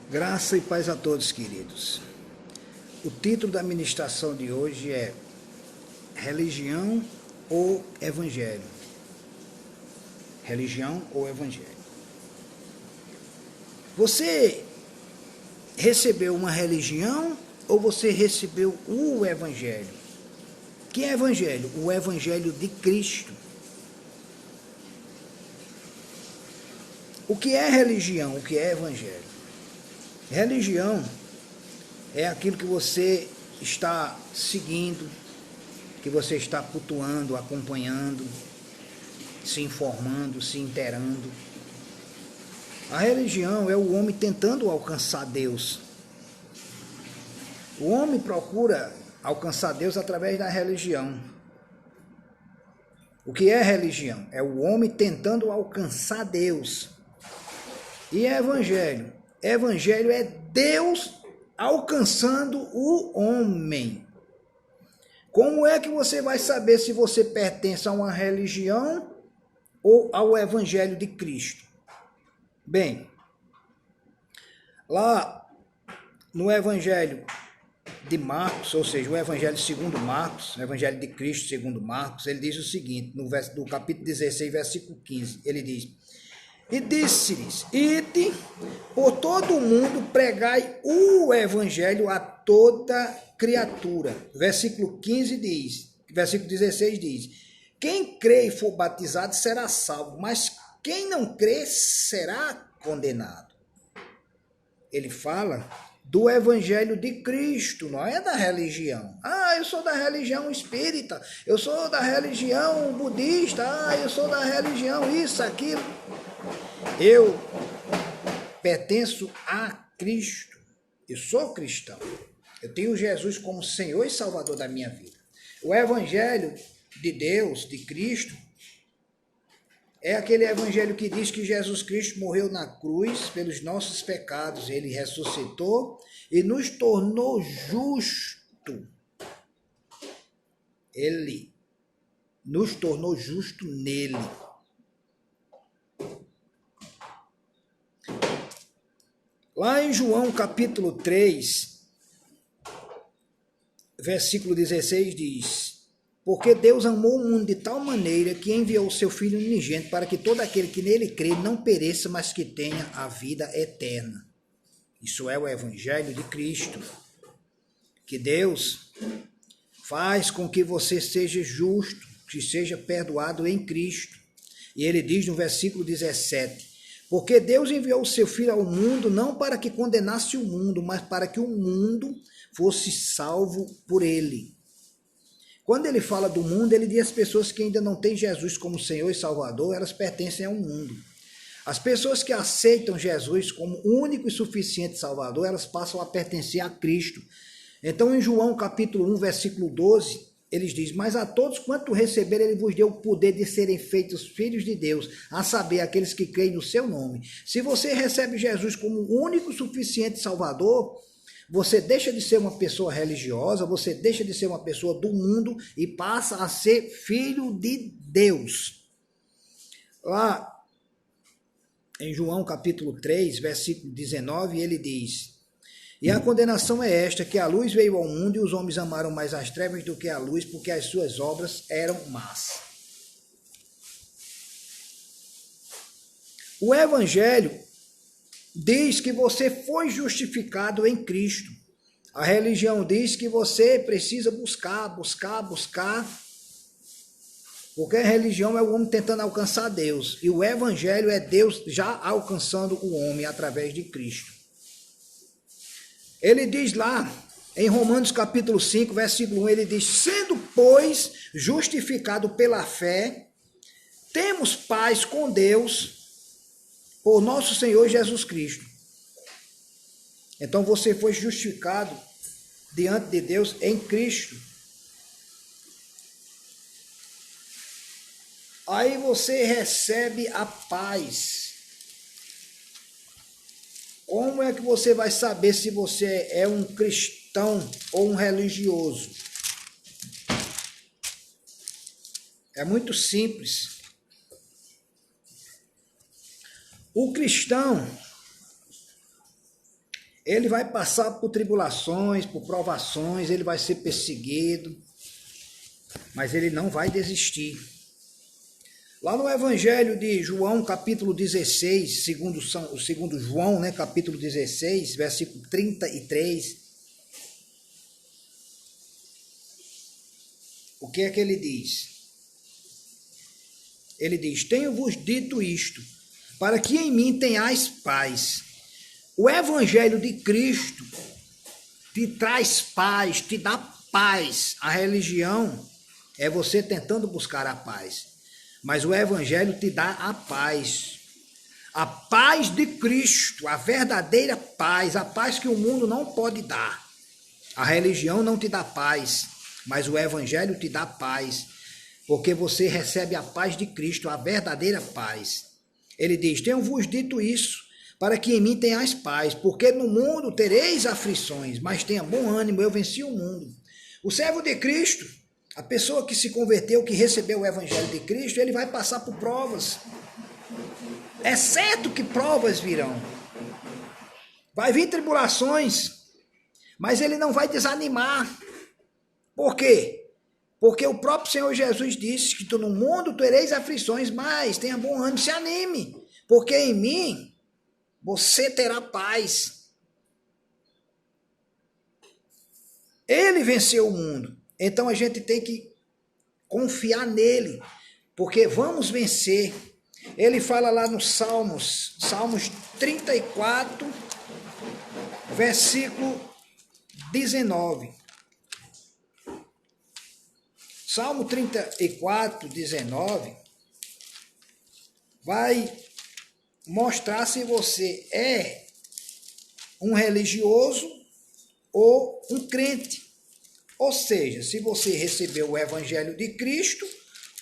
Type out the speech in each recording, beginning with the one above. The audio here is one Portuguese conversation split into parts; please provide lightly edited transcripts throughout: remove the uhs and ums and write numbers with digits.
Graça e paz a todos, queridos. O título da ministração de hoje é Religião ou Evangelho? Religião ou Evangelho? Você recebeu uma religião ou você recebeu o Evangelho? Que é Evangelho? O Evangelho de Cristo. O que é religião? O que é Evangelho? Religião é aquilo que você está seguindo, que você está cultuando, acompanhando, se informando, se inteirando. A religião é o homem tentando alcançar Deus. O homem procura alcançar Deus através da religião. O que é religião? É o homem tentando alcançar Deus. E evangelho? Evangelho é Deus alcançando o homem. Como é que você vai saber se você pertence a uma religião ou ao Evangelho de Cristo? Bem, lá no Evangelho de Marcos, ou seja, o Evangelho segundo Marcos, o Evangelho de Cristo segundo Marcos, ele diz o seguinte, no capítulo 16, versículo 15, ele diz: E disse-lhes, ide por todo o mundo, pregai o evangelho a toda criatura. Versículo 15 diz, versículo 16 diz, quem crê e for batizado será salvo, mas quem não crê será condenado. Ele fala do evangelho de Cristo, não é da religião. Eu sou da religião espírita, eu sou da religião budista, eu sou da religião isso, aquilo. Eu pertenço a Cristo, eu sou cristão, eu tenho Jesus como Senhor e Salvador da minha vida. O Evangelho de Deus, de Cristo, é aquele Evangelho que diz que Jesus Cristo morreu na cruz pelos nossos pecados, ele ressuscitou e nos tornou justo. Ele nos tornou justo nele. Lá em João capítulo 3, versículo 16 diz, porque Deus amou o mundo de tal maneira que enviou o seu Filho unigênito para que todo aquele que nele crê não pereça, mas que tenha a vida eterna. Isso é o Evangelho de Cristo, que Deus faz com que você seja justo, que seja perdoado em Cristo. E ele diz no versículo 17, porque Deus enviou o seu Filho ao mundo não para que condenasse o mundo, mas para que o mundo fosse salvo por ele. Quando ele fala do mundo, ele diz às pessoas que ainda não têm Jesus como Senhor e Salvador, elas pertencem ao mundo. As pessoas que aceitam Jesus como único e suficiente Salvador, elas passam a pertencer a Cristo. Então, em João capítulo 1, versículo 12, eles dizem, mas a todos quanto receberam, ele vos deu o poder de serem feitos filhos de Deus, a saber, aqueles que creem no seu nome. Se você recebe Jesus como o único e suficiente Salvador, você deixa de ser uma pessoa religiosa, você deixa de ser uma pessoa do mundo e passa a ser filho de Deus. Lá em João capítulo 3, versículo 19, ele diz, e a condenação é esta, que a luz veio ao mundo e os homens amaram mais as trevas do que a luz, porque as suas obras eram más. O Evangelho diz que você foi justificado em Cristo. A religião diz que você precisa buscar, porque a religião é o homem tentando alcançar Deus. E o Evangelho é Deus já alcançando o homem através de Cristo. Ele diz lá, em Romanos capítulo 5, versículo 1, ele diz, sendo, pois, justificado pela fé, temos paz com Deus, por nosso Senhor Jesus Cristo. Então você foi justificado diante de Deus em Cristo. Aí você recebe a paz. Como é que você vai saber se você é um cristão ou um religioso? É muito simples. O cristão, Ele vai passar por tribulações, por provações, ele vai ser perseguido, mas ele não vai desistir. Lá no Evangelho de João, capítulo 16, segundo João, né, capítulo 16, versículo 33, o que é que ele diz? Ele diz: tenho-vos dito isto, para que em mim tenhais paz. O Evangelho de Cristo te traz paz, te dá paz. A religião é você tentando buscar a paz. Mas o Evangelho te dá a paz. A paz de Cristo, a verdadeira paz, a paz que o mundo não pode dar. A religião não te dá paz, mas o Evangelho te dá paz. Porque você recebe a paz de Cristo, a verdadeira paz. Ele diz: tenho-vos dito isso, para que em mim tenhais paz, porque no mundo tereis aflições, mas tenha bom ânimo, eu venci o mundo. O servo de Cristo, a pessoa que se converteu, que recebeu o Evangelho de Cristo, ele vai passar por provas. É certo que provas virão. Vai vir tribulações, mas ele não vai desanimar. Por quê? Porque o próprio Senhor Jesus disse que no mundo tereis aflições, mas tenha bom ânimo, se anime, porque em mim você terá paz. Ele venceu o mundo. Então a gente tem que confiar nele, porque vamos vencer. Ele fala lá nos Salmos 34, versículo 19. Salmo 34, 19, vai mostrar se você é um religioso ou um crente. Ou seja, se você recebeu o Evangelho de Cristo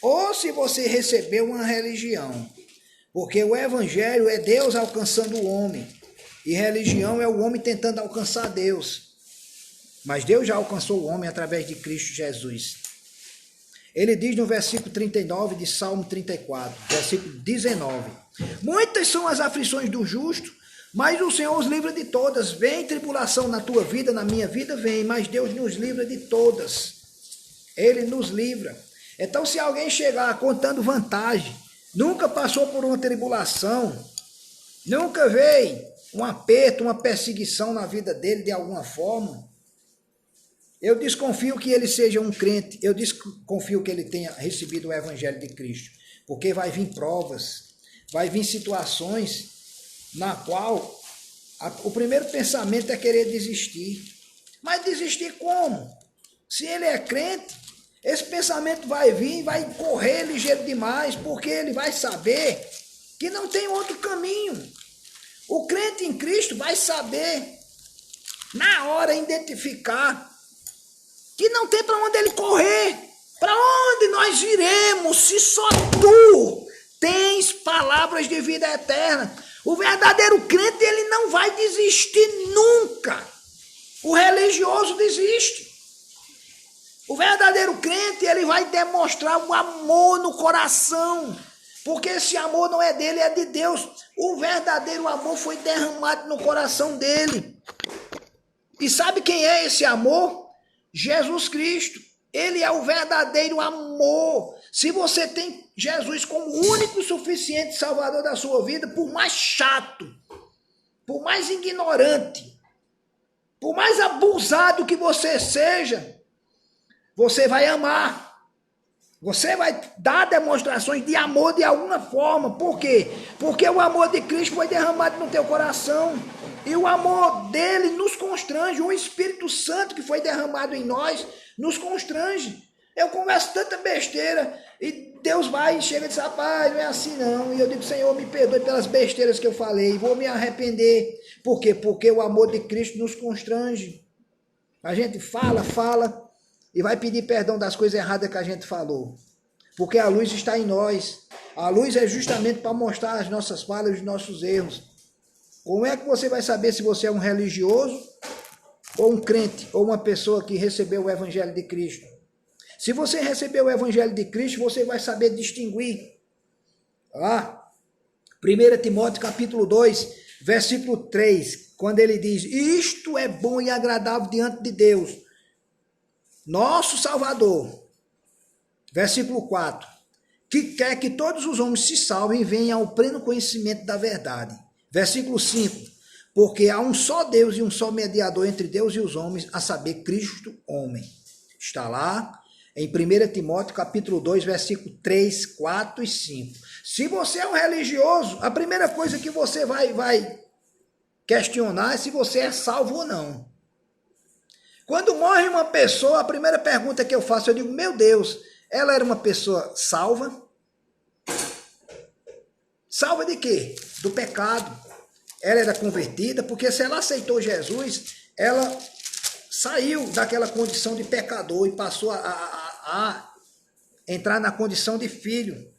ou se você recebeu uma religião. Porque o Evangelho é Deus alcançando o homem e religião é o homem tentando alcançar Deus. Mas Deus já alcançou o homem através de Cristo Jesus. Ele diz no versículo 39 de Salmo 34, versículo 19: muitas são as aflições do justo, mas o Senhor os livra de todas. Vem tribulação na tua vida, na minha vida, vem, mas Deus nos livra de todas. Ele nos livra. Então, se alguém chegar contando vantagem, nunca passou por uma tribulação, nunca veio um aperto, uma perseguição na vida dele de alguma forma, eu desconfio que ele seja um crente, eu desconfio que ele tenha recebido o Evangelho de Cristo, porque vai vir provas, vai vir situações na qual o primeiro pensamento é querer desistir. Mas desistir como? Se ele é crente, esse pensamento vai vir, vai correr ligeiro demais, porque ele vai saber que não tem outro caminho. O crente em Cristo vai saber, na hora, identificar que não tem para onde ele correr. Para onde nós iremos se só tu tens palavras de vida eterna? O verdadeiro crente, ele não vai desistir nunca. O religioso desiste. O verdadeiro crente, ele vai demonstrar o amor no coração, porque esse amor não é dele, é de Deus. O verdadeiro amor foi derramado no coração dele. E sabe quem é esse amor? Jesus Cristo. Ele é o verdadeiro amor. Se você tem Jesus como único e suficiente salvador da sua vida, por mais chato, por mais ignorante, por mais abusado que você seja, você vai amar. Você vai dar demonstrações de amor de alguma forma. Por quê? Porque o amor de Cristo foi derramado no teu coração. E o amor dele nos constrange. O Espírito Santo que foi derramado em nós nos constrange. Eu converso tanta besteira e Deus vai e chega e diz: rapaz, não é assim não. E eu digo: Senhor, me perdoe pelas besteiras que eu falei. Vou me arrepender. Por quê? Porque o amor de Cristo nos constrange. A gente fala e vai pedir perdão das coisas erradas que a gente falou. Porque a luz está em nós. A luz é justamente para mostrar as nossas falhas e os nossos erros. Como é que você vai saber se você é um religioso, ou um crente, ou uma pessoa que recebeu o Evangelho de Cristo? Se você recebeu o Evangelho de Cristo, você vai saber distinguir. Lá, 1 Timóteo capítulo 2, versículo 3, quando ele diz, isto é bom e agradável diante de Deus, nosso Salvador. Versículo 4, que quer que todos os homens se salvem e venham ao pleno conhecimento da verdade. Versículo 5, porque há um só Deus e um só mediador entre Deus e os homens, a saber, Cristo, homem. Está lá em 1 Timóteo, capítulo 2, versículo 3, 4 e 5. Se você é um religioso, a primeira coisa que você vai questionar é se você é salvo ou não. Quando morre uma pessoa, a primeira pergunta que eu faço, eu digo, meu Deus, ela era uma pessoa salva? Salva de quê? Do pecado. Ela era convertida, porque se ela aceitou Jesus, ela saiu daquela condição de pecador e passou a entrar na condição de filho.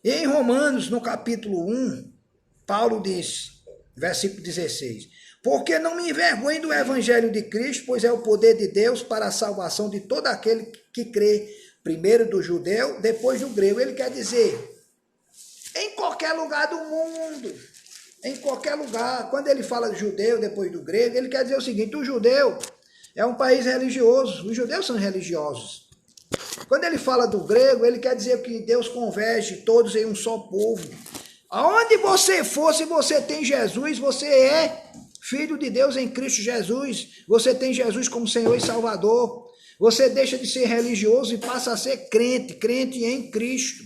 E em Romanos, no capítulo 1, Paulo diz, versículo 16, porque não me envergonho do evangelho de Cristo, pois é o poder de Deus para a salvação de todo aquele que crê, primeiro do judeu, depois do grego. Ele quer dizer, em qualquer lugar do mundo, em qualquer lugar, quando ele fala de judeu, depois do grego, ele quer dizer o seguinte, o judeu é um país religioso, os judeus são religiosos. Quando ele fala do grego, ele quer dizer que Deus converge todos em um só povo. Aonde você for, se você tem Jesus, você é filho de Deus em Cristo Jesus. Você tem Jesus como Senhor e Salvador. Você deixa de ser religioso e passa a ser crente, crente em Cristo.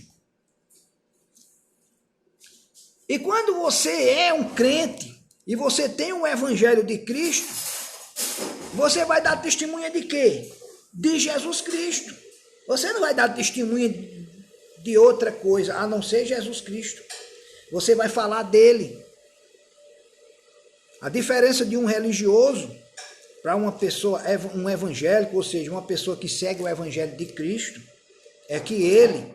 E quando você é um crente e você tem o evangelho de Cristo, você vai dar testemunha de quê? De Jesus Cristo. Você não vai dar testemunha de outra coisa, a não ser Jesus Cristo. Você vai falar dele. A diferença de um religioso para uma pessoa, um evangélico, ou seja, uma pessoa que segue o evangelho de Cristo, é que ele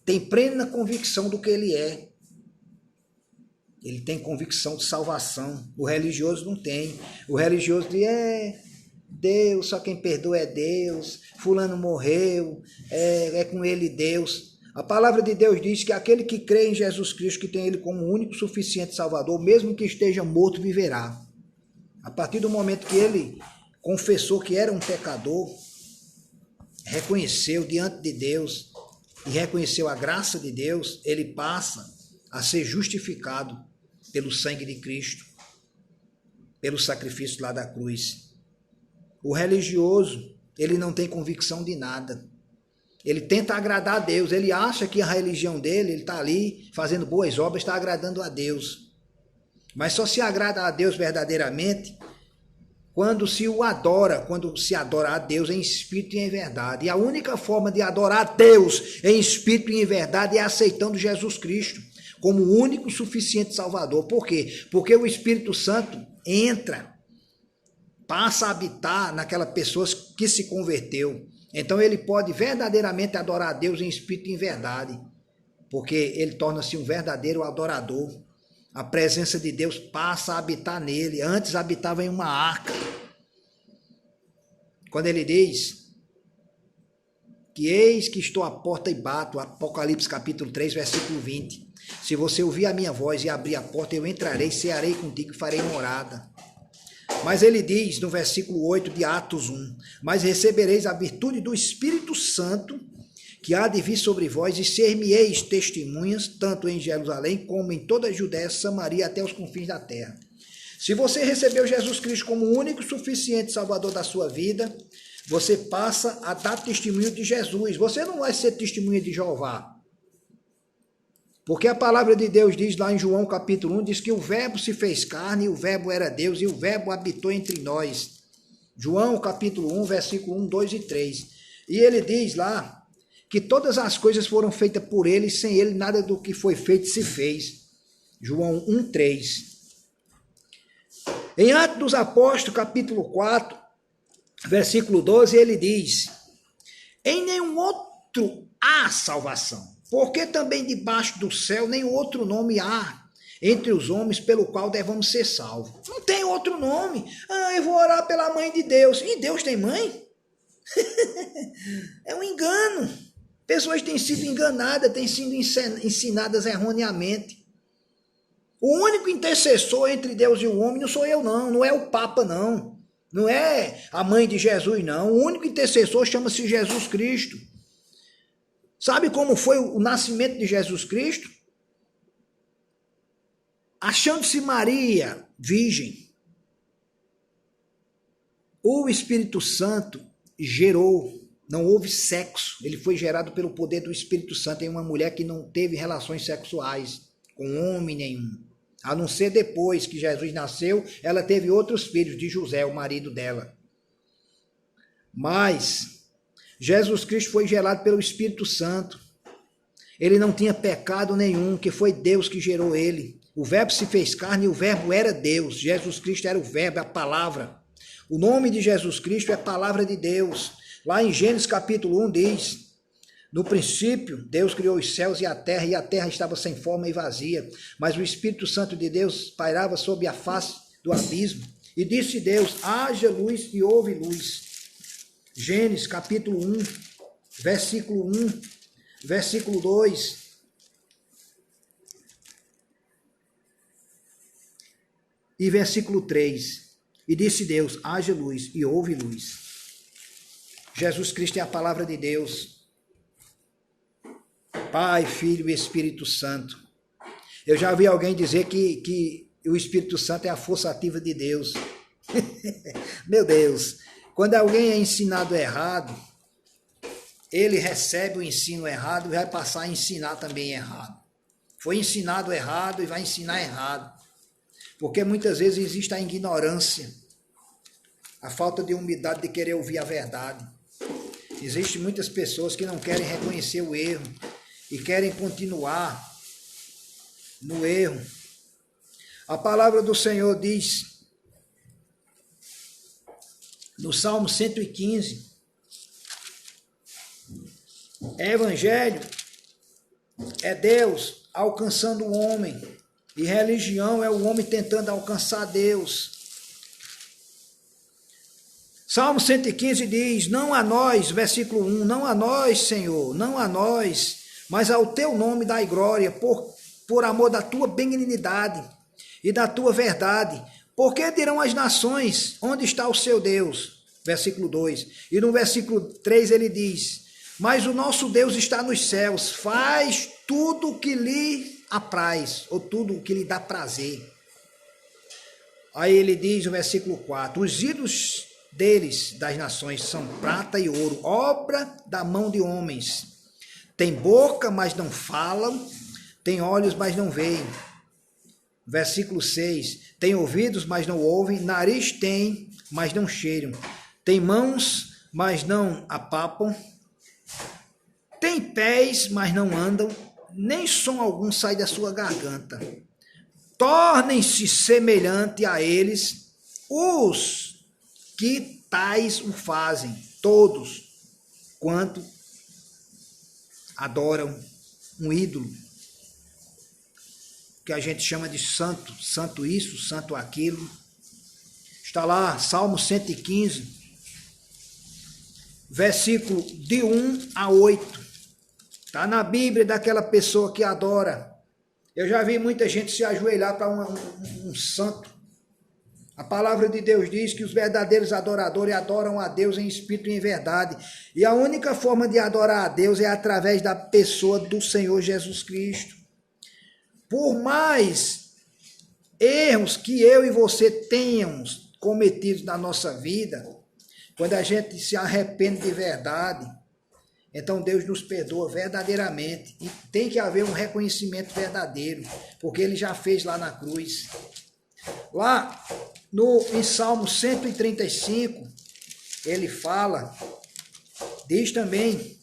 tem plena convicção do que ele é. Ele tem convicção de salvação. O religioso não tem. O religioso diz, Deus, só quem perdoa é Deus, fulano morreu, é com ele Deus. A palavra de Deus diz que aquele que crê em Jesus Cristo, que tem ele como único suficiente Salvador, mesmo que esteja morto, viverá. A partir do momento que ele confessou que era um pecador, reconheceu diante de Deus e reconheceu a graça de Deus, ele passa a ser justificado pelo sangue de Cristo, pelo sacrifício lá da cruz. O religioso, ele não tem convicção de nada. Ele tenta agradar a Deus, ele acha que a religião dele, ele está ali fazendo boas obras, está agradando a Deus. Mas só se agrada a Deus verdadeiramente quando se adora a Deus em espírito e em verdade. E a única forma de adorar a Deus em espírito e em verdade é aceitando Jesus Cristo como o único suficiente Salvador. Por quê? Porque o Espírito Santo passa a habitar naquela pessoa que se converteu. Então ele pode verdadeiramente adorar a Deus em espírito e em verdade, porque ele torna-se um verdadeiro adorador. A presença de Deus passa a habitar nele. Antes habitava em uma arca. Quando ele diz que eis que estou à porta e bato, Apocalipse capítulo 3, versículo 20. Se você ouvir a minha voz e abrir a porta, eu entrarei, cearei contigo e farei morada. Mas ele diz no versículo 8 de Atos 1, mas recebereis a virtude do Espírito Santo, que há de vir sobre vós, e ser-me-eis testemunhas, tanto em Jerusalém, como em toda a Judéia, Samaria, até os confins da terra. Se você recebeu Jesus Cristo como o único suficiente Salvador da sua vida, você passa a dar testemunho de Jesus. Você não vai ser testemunha de Jeová. Porque a palavra de Deus diz lá em João capítulo 1, diz que o verbo se fez carne, e o verbo era Deus, e o verbo habitou entre nós. João capítulo 1, versículo 1, 2 e 3. E ele diz lá que todas as coisas foram feitas por ele, e sem ele nada do que foi feito se fez. João 1, 3. Em Atos dos Apóstolos, capítulo 4, versículo 12, ele diz, em nenhum outro há salvação, porque também debaixo do céu nenhum outro nome há entre os homens pelo qual devamos ser salvos. Não tem outro nome. Eu vou orar pela mãe de Deus. E Deus tem mãe? É um engano. Pessoas têm sido enganadas, têm sido ensinadas erroneamente. O único intercessor entre Deus e o homem não sou eu não, não é o Papa não, não é a mãe de Jesus não, o único intercessor chama-se Jesus Cristo. Sabe como foi o nascimento de Jesus Cristo? Achando-se Maria virgem, o Espírito Santo gerou, não houve sexo, ele foi gerado pelo poder do Espírito Santo em uma mulher que não teve relações sexuais com homem nenhum. A não ser depois que Jesus nasceu, ela teve outros filhos de José, o marido dela. Mas Jesus Cristo foi gerado pelo Espírito Santo. Ele não tinha pecado nenhum, que foi Deus que gerou ele. O verbo se fez carne e o verbo era Deus. Jesus Cristo era o verbo, a palavra. O nome de Jesus Cristo é palavra de Deus. Lá em Gênesis capítulo 1 diz: no princípio, Deus criou os céus e a terra estava sem forma e vazia, mas o Espírito Santo de Deus pairava sobre a face do abismo. E disse Deus: haja luz e houve luz. Gênesis capítulo 1, versículo 1, versículo 2. E versículo 3. E disse Deus: haja luz e houve luz. Jesus Cristo é a palavra de Deus. Pai, Filho e Espírito Santo. Eu já vi alguém dizer que o Espírito Santo é a força ativa de Deus. Meu Deus, quando alguém é ensinado errado, ele recebe o ensino errado e vai passar a ensinar também errado. Foi ensinado errado e vai ensinar errado. Porque muitas vezes existe a ignorância, a falta de humildade de querer ouvir a verdade. Existem muitas pessoas que não querem reconhecer o erro e querem continuar no erro. A palavra do Senhor diz, no Salmo 115, Evangelho é Deus alcançando o homem, e religião é o homem tentando alcançar Deus. Salmo 115 diz: não a nós, versículo 1, não a nós, Senhor, não a nós, mas ao teu nome dai glória, por amor da tua benignidade e da tua verdade. Porque dirão as nações, onde está o seu Deus? Versículo 2. E no versículo 3 ele diz: mas o nosso Deus está nos céus, faz tudo o que lhe apraz, ou tudo o que lhe dá prazer. Aí ele diz no versículo 4, os ídolos deles, das nações, são prata e ouro, obra da mão de homens. Tem boca, mas não falam, tem olhos, mas não veem. Versículo 6, tem ouvidos, mas não ouvem, nariz tem, mas não cheiram, tem mãos, mas não apapam, tem pés, mas não andam, nem som algum sai da sua garganta. Tornem-se semelhante a eles os que tais o fazem, todos quanto adoram um ídolo, que a gente chama de santo, santo isso, santo aquilo. Está lá, Salmo 115, versículo de 1 a 8. Está na Bíblia daquela pessoa que adora. Eu já vi muita gente se ajoelhar para um santo. A palavra de Deus diz que os verdadeiros adoradores adoram a Deus em espírito e em verdade. E a única forma de adorar a Deus é através da pessoa do Senhor Jesus Cristo. Por mais erros que eu e você tenhamos cometido na nossa vida, quando a gente se arrepende de verdade, então Deus nos perdoa verdadeiramente. E tem que haver um reconhecimento verdadeiro, porque Ele já fez lá na cruz. Lá em Salmo 135, ele fala, diz também,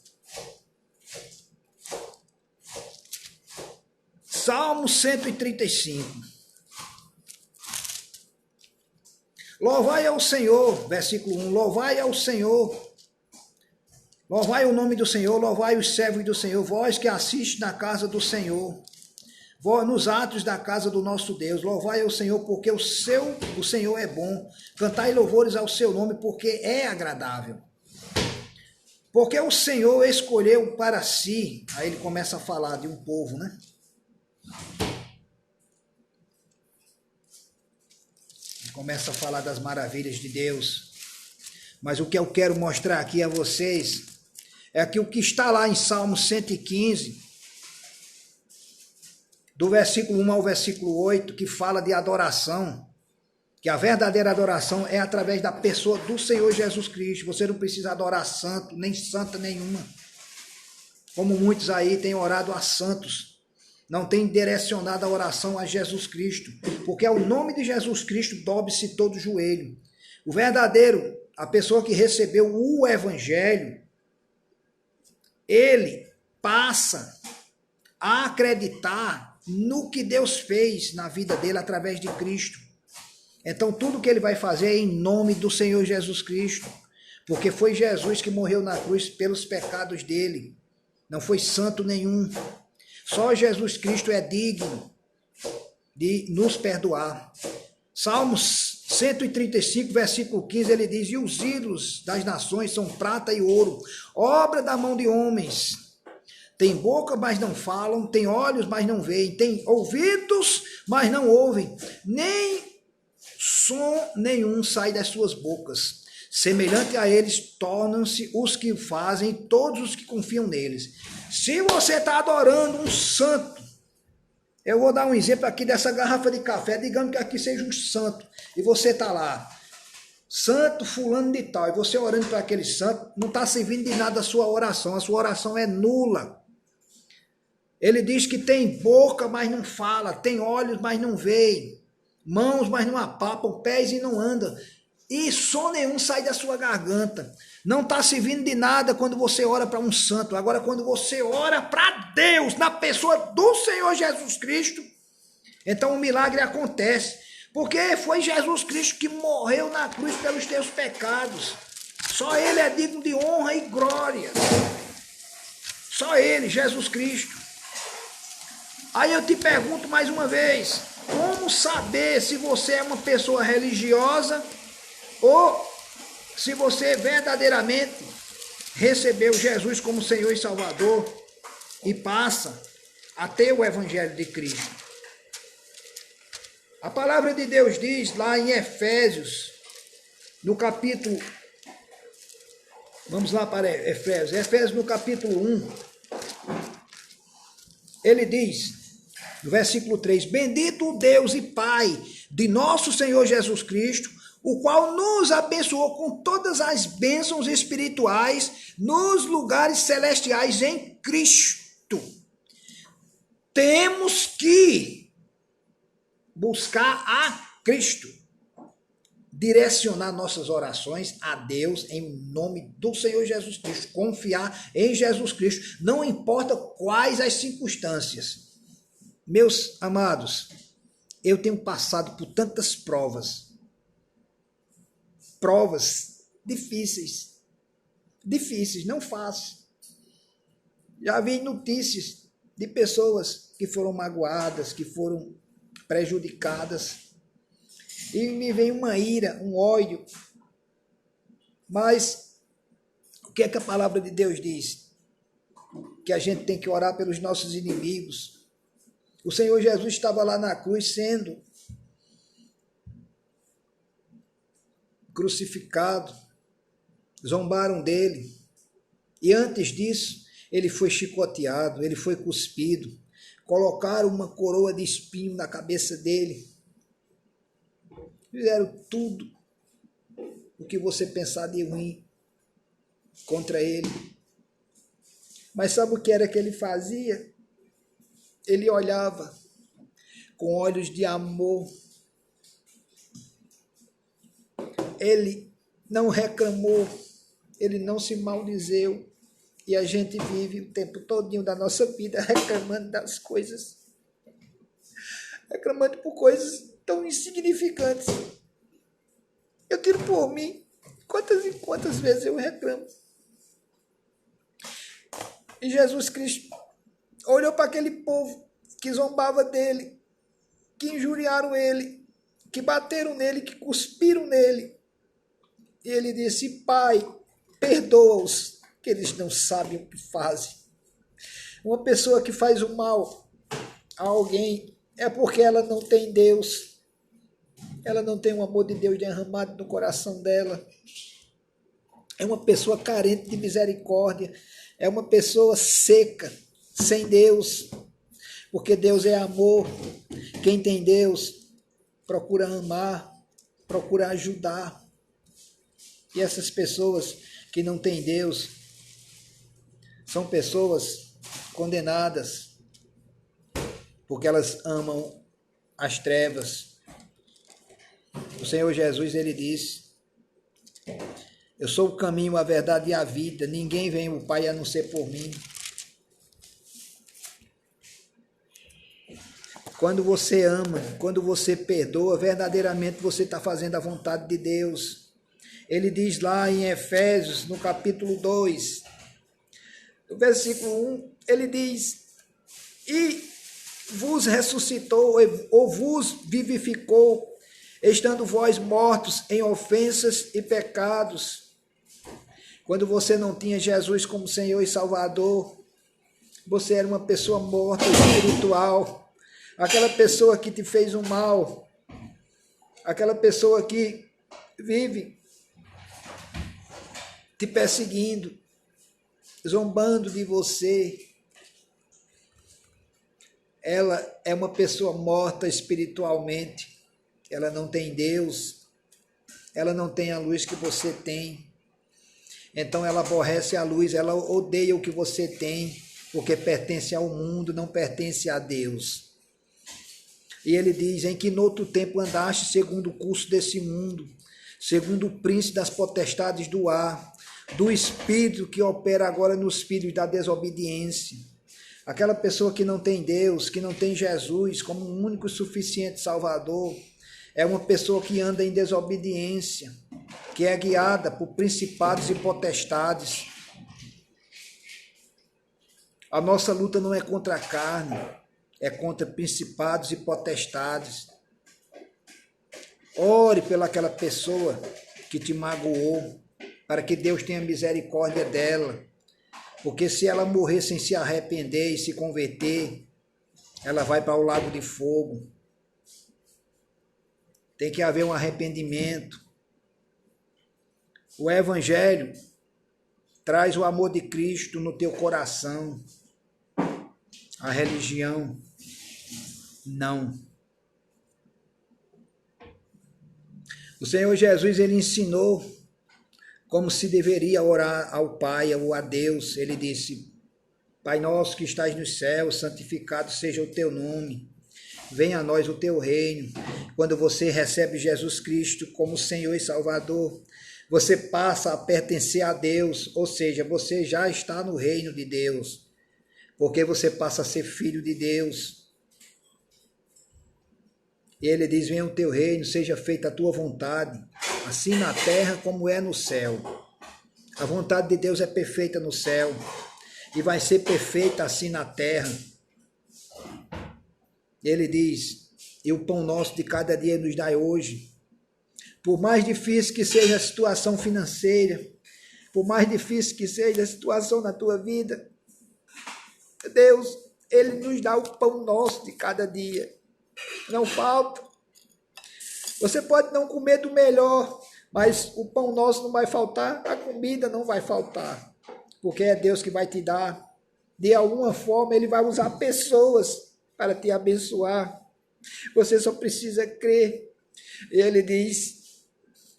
Salmo 135, louvai ao Senhor, versículo 1, louvai ao Senhor, louvai o nome do Senhor, louvai os servos do Senhor, vós que assiste na casa do Senhor, nos atos da casa do nosso Deus, louvai ao Senhor, porque o Senhor é bom, cantai louvores ao seu nome, porque é agradável. Porque o Senhor escolheu para si, aí ele começa a falar de um povo, né? começa a falar das maravilhas de Deus. Mas o que eu quero mostrar aqui a vocês é que o que está lá em Salmo 115, do versículo 1 ao versículo 8, que fala de adoração, que a verdadeira adoração é através da pessoa do Senhor Jesus Cristo. Você não precisa adorar santo, nem santa nenhuma. Como muitos aí têm orado a santos, não têm direcionado a oração a Jesus Cristo, porque ao nome de Jesus Cristo dobre-se todo o joelho. O verdadeiro, a pessoa que recebeu o Evangelho, ele passa a acreditar no que Deus fez na vida dele através de Cristo. Então tudo que ele vai fazer é em nome do Senhor Jesus Cristo, porque foi Jesus que morreu na cruz pelos pecados dele, não foi santo nenhum. Só Jesus Cristo é digno de nos perdoar. Salmos 135, versículo 15, ele diz: e os ídolos das nações são prata e ouro, obra da mão de homens. Tem boca, mas não falam, tem olhos, mas não veem, tem ouvidos, mas não ouvem, nem som nenhum sai das suas bocas. Semelhante a eles tornam-se os que fazem, todos os que confiam neles. Se você está adorando um santo, eu vou dar um exemplo aqui dessa garrafa de café, digamos que aqui seja um santo, e você está lá, santo fulano de tal, e você orando para aquele santo, não está servindo de nada a sua oração é nula. Ele diz que tem boca, mas não fala, tem olhos, mas não vê, mãos, mas não apalpam, pés e não andam, e som nenhum sai da sua garganta. Não está servindo de nada quando você ora para um santo. Agora, quando você ora para Deus, na pessoa do Senhor Jesus Cristo, então o milagre acontece. Porque foi Jesus Cristo que morreu na cruz pelos teus pecados. Só Ele é digno de honra e glória. Só Ele, Jesus Cristo. Aí eu te pergunto mais uma vez, como saber se você é uma pessoa religiosa ou se você verdadeiramente recebeu Jesus como Senhor e Salvador e passa a ter o Evangelho de Cristo? A palavra de Deus diz lá em Efésios, no capítulo... Vamos lá para Efésios. Efésios no capítulo 1. Ele diz, no versículo 3, bendito o Deus e Pai de nosso Senhor Jesus Cristo, o qual nos abençoou com todas as bênçãos espirituais nos lugares celestiais em Cristo. Temos que buscar a Cristo, direcionar nossas orações a Deus em nome do Senhor Jesus Cristo, confiar em Jesus Cristo, não importa quais as circunstâncias. Meus amados, eu tenho passado por tantas provas difíceis, não fáceis. Já vi notícias de pessoas que foram magoadas, que foram prejudicadas, e me vem uma ira, um ódio. Mas o que é que a palavra de Deus diz? Que a gente tem que orar pelos nossos inimigos. O Senhor Jesus estava lá na cruz sendo crucificado, zombaram dele, e antes disso ele foi chicoteado, ele foi cuspido, colocaram uma coroa de espinho na cabeça dele, fizeram tudo o que você pensar de ruim contra ele. Mas sabe o que era que ele fazia? Ele olhava com olhos de amor. Ele não reclamou, ele não se maldizeu. E a gente vive o tempo todinho da nossa vida reclamando das coisas. Reclamando por coisas tão insignificantes. Eu tiro por mim. Quantas e quantas vezes eu reclamo. E Jesus Cristo olhou para aquele povo que zombava dele, que injuriaram ele, que bateram nele, que cuspiram nele. E ele disse: Pai, perdoa-os, que eles não sabem o que fazem. Uma pessoa que faz o mal a alguém é porque ela não tem Deus. ela não tem o amor de Deus derramado no coração dela. É uma pessoa carente de misericórdia, é uma pessoa seca, sem Deus, porque Deus é amor. Quem tem Deus procura amar, procura ajudar. E essas pessoas que não têm Deus são pessoas condenadas, porque elas amam as trevas. O Senhor Jesus, ele disse: eu sou o caminho, a verdade e a vida. Ninguém vem ao Pai a não ser por mim. Quando você ama, quando você perdoa, verdadeiramente você está fazendo a vontade de Deus. Ele diz lá em Efésios, no capítulo 2, no versículo 1, ele diz: e vos ressuscitou ou vos vivificou, estando vós mortos em ofensas e pecados. Quando você não tinha Jesus como Senhor e Salvador, você era uma pessoa morta espiritual, aquela pessoa que te fez o mal, aquela pessoa que vive te perseguindo, zombando de você. Ela é uma pessoa morta espiritualmente, ela não tem Deus, ela não tem a luz que você tem. Então ela aborrece a luz, ela odeia o que você tem, porque pertence ao mundo, não pertence a Deus. E ele diz: em que noutro tempo andaste segundo o curso desse mundo, segundo o príncipe das potestades do ar, do espírito que opera agora nos filhos da desobediência. Aquela pessoa que não tem Deus, que não tem Jesus como um único e suficiente Salvador, é uma pessoa que anda em desobediência, que é guiada por principados e potestades. A nossa luta não é contra a carne, é contra principados e potestades. Ore pelaquela pessoa que te magoou, para que Deus tenha misericórdia dela. Porque se ela morrer sem se arrepender e se converter, ela vai para o lago de fogo. Tem que haver um arrependimento. O Evangelho traz o amor de Cristo no teu coração. A religião, não. O Senhor Jesus, ele ensinou como se deveria orar ao Pai ou a Deus. Ele disse: Pai nosso que estás nos céus, santificado seja o teu nome. Venha a nós o teu reino. Quando você recebe Jesus Cristo como Senhor e Salvador, você passa a pertencer a Deus, ou seja, você já está no reino de Deus, porque você passa a ser filho de Deus. E ele diz: venha o teu reino, seja feita a tua vontade, assim na terra como é no céu. A vontade de Deus é perfeita no céu e vai ser perfeita assim na terra. Ele diz: e o pão nosso de cada dia nos dai hoje. Por mais difícil que seja a situação financeira, por mais difícil que seja a situação na tua vida, Deus, ele nos dá o pão nosso de cada dia. Não falta. Você pode não comer do melhor, mas o pão nosso não vai faltar, a comida não vai faltar, porque é Deus que vai te dar. De alguma forma, ele vai usar pessoas para te abençoar. Você só precisa crer. Ele diz: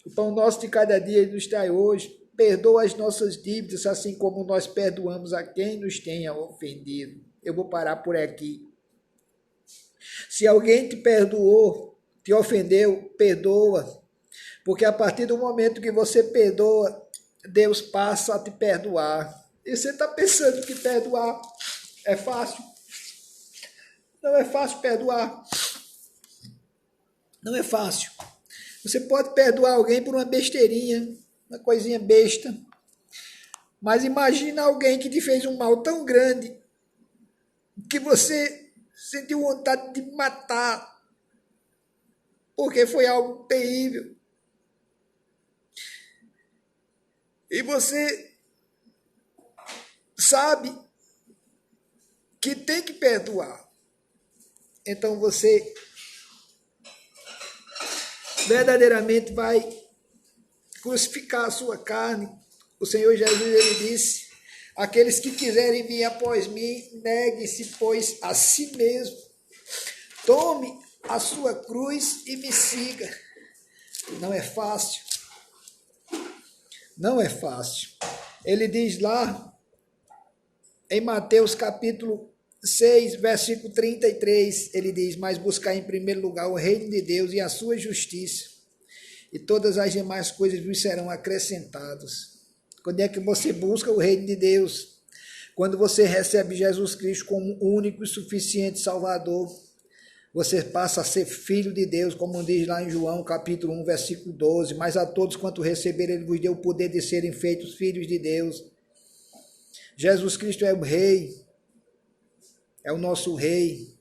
o pão nosso de cada dia nos trai hoje. Perdoa as nossas dívidas, assim como nós perdoamos a quem nos tenha ofendido. Eu vou parar por aqui. Se alguém te perdoou, te ofendeu, perdoa. Porque a partir do momento que você perdoa, Deus passa a te perdoar. E você está pensando que perdoar é fácil? Não é fácil perdoar. Não é fácil. Você pode perdoar alguém por uma besteirinha, uma coisinha besta. Mas imagina alguém que te fez um mal tão grande que você sentiu vontade de matar, porque foi algo terrível. E você sabe que tem que perdoar. Então você verdadeiramente vai crucificar a sua carne. O Senhor Jesus, ele disse: aqueles que quiserem vir após mim, negue-se, pois, a si mesmo. Tome a sua cruz e me siga. Não é fácil. Não é fácil. Ele diz lá, em Mateus capítulo 6, versículo 33, ele diz: mas buscar em primeiro lugar o reino de Deus e a sua justiça, e todas as demais coisas vos serão acrescentadas. Quando é que você busca o reino de Deus? Quando você recebe Jesus Cristo como único e suficiente Salvador, você passa a ser filho de Deus, como diz lá em João capítulo 1, versículo 12, mas a todos quanto receberam, ele vos deu o poder de serem feitos filhos de Deus. Jesus Cristo é o Rei, é o nosso Rei.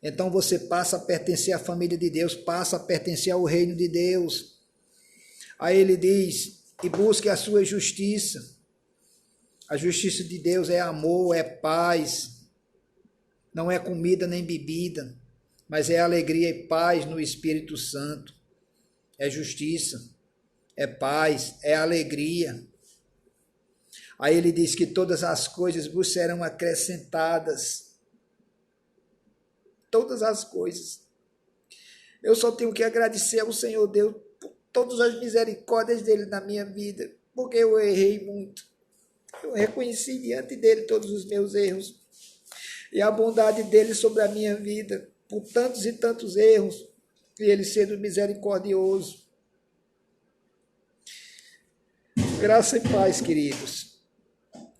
Então você passa a pertencer à família de Deus, passa a pertencer ao reino de Deus. Aí ele diz: e busque a sua justiça. A justiça de Deus é amor, é paz, não é comida nem bebida, mas é alegria e paz no Espírito Santo. É justiça, é paz, é alegria. Aí ele diz que todas as coisas vos serão acrescentadas. Todas as coisas. Eu só tenho que agradecer ao Senhor Deus por todas as misericórdias dele na minha vida, porque eu errei muito. Eu reconheci diante dele todos os meus erros e a bondade dele sobre a minha vida, por tantos e tantos erros, e ele sendo misericordioso. Graça e paz, queridos.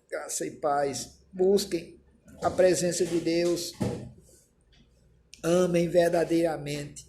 Graça e paz. Busquem a presença de Deus. Amem verdadeiramente.